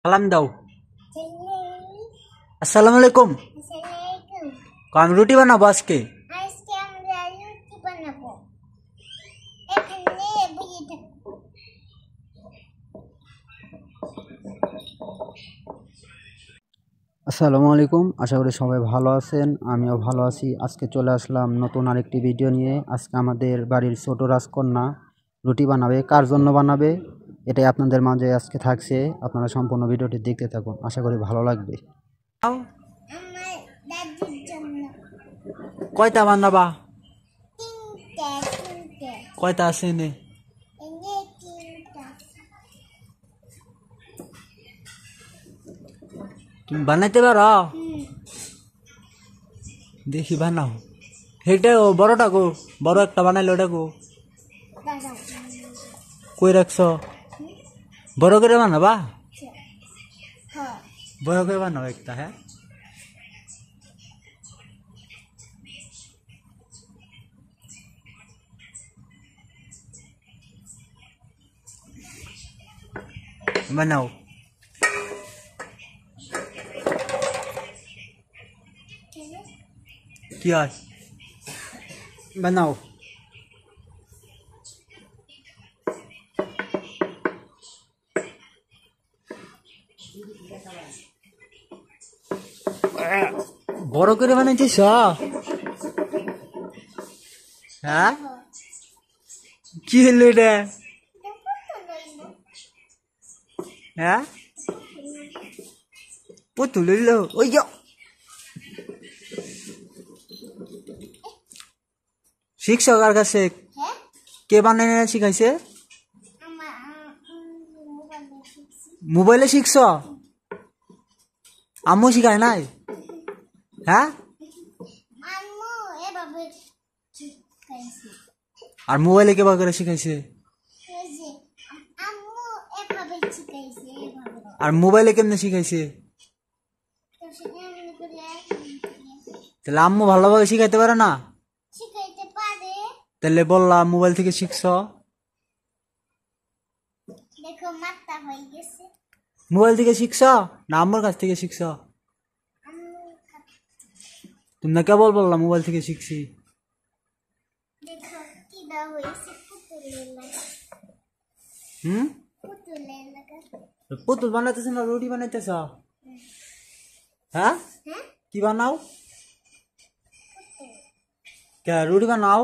সালাম দাও। আসসালামু আলাইকুম। আমি রুটি বানাবো আজকে। আসসালামু আলাইকুম, আশা করি সবাই ভালো আছেন, আমিও ভালো আছি। আজকে চলে আসলাম নতুন আরেকটি ভিডিও নিয়ে। আজকে আমাদের বাড়ির ছোট রাজকন্যা রুটি বানাবে। কার জন্য বানাবে এটাই আপনাদের মাঝে আজকে থাকছে। আপনারা সম্পূর্ণ ভিডিওটি দেখতে থাকুন, আশা করি ভালো লাগবে। কয়টা বানাবা? কয়টা আছে নে? তুমি বানাইতে পারো? দেখি বানাও। সেটা বড়টা গো, বড় একটা বানাইলে ওটা গো কই রাখছ? বড় করে বানাবা? বড় করে বানাও একটা। হ্যাঁ, বানাও। কি হয়? বানাও। বড় করে বানাইছিস? হ্যাঁ, কি হলো এটা? হ্যাঁ, পুতুল হইলো? ওই শিখছ কার কাছে? কে বানাই শিখাইছে? মোবাইলে শিখছ? আম্মু শিখায় নাই? হ্যাঁ, আর মোবাইলে কে করে শিখাইছে? আর মোবাইলে কেমনে শিখাইছে? তাহলে আম্মু ভালোভাবে শিখাইতে পারে না? তাহলে বললাম মোবাইল থেকে শিখছ? মোবাইল থেকে শিখছ না আম্মুর কাছ থেকে শিখছ? তুমি না কেবল বললাম মোবাইল থেকে শিখছি। পুতুল বানাইতেছ না রুটি বানাইতেছ? হ্যাঁ, কি বানাও? কে রুটি বানাও?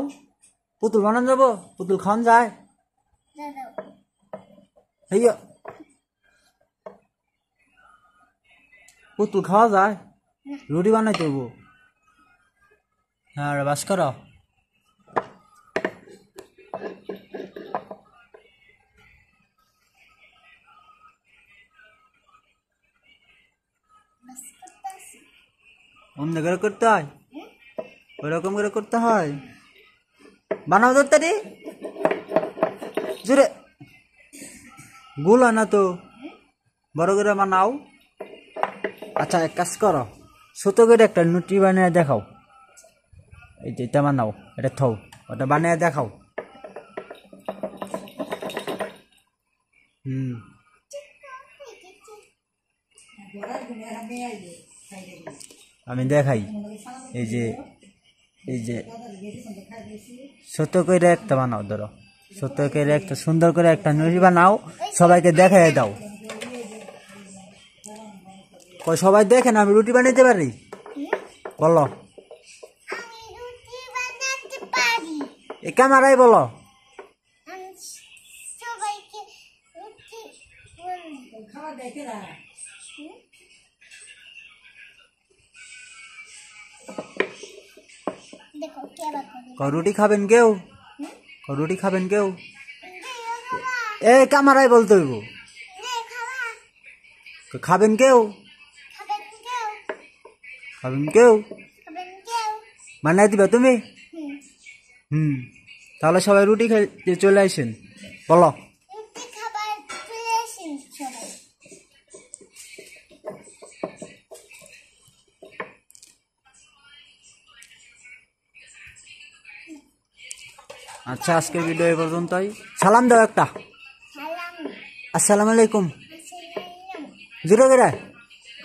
পুতুল বানান যাবো? পুতুল খাওয়ান যায়? পুতুল খাওয়া যায়? রুটি বানাইতে হবো। হ্যাঁ, বাস করো। অন্য করে করতে হয়, ওরকম করে করতে হয়। বানাও তাড়াতাড়ি, জোরে। গোল হয় না তো, বড় করে বানাও। আচ্ছা, এক কাজ করো, ছোট করে একটা রুটি বানিয়ে দেখাও। এই যে এটা বানাও, এটা থও, ওটা বানিয়ে দেখাও। আমি দেখাই। এই যে ছোট করে একটা বানাও, ধরো ছোট করে একটা সুন্দর করে একটা রুটি বানাও, সবাইকে দেখাই দাও। সবাই দেখেন আমি রুটি বানাইতে পারি, বলো। এ ক্যামেরায় বলো। রুটি খাবেন কেউ? রুটি খাবেন কেউ? এ ক্যামেরায় বলতে হইব। খাবেন কেউ? খাবেন কেউ? বানাই দিবা তুমি? তাহলে সবাই রুটি খাইতে চলে আসেন, বলো। আচ্ছা, আজকের ভিডিও এই পর্যন্তই। সালাম দাও একটা। আসসালামু আলাইকুম। জোরে করে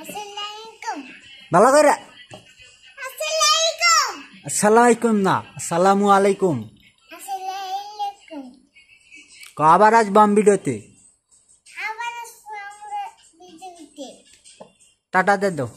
আসসালামাইকুম। ভালো করে আসসালামাইকুম। আসসালামু আলাইকুম না আসসালামু আলাইকুম আসসালামাইকুম। আবার আসবো আমি ভিডিওতে আবার আসবো আমরা ভিডিওতে। টাটা দে দাও।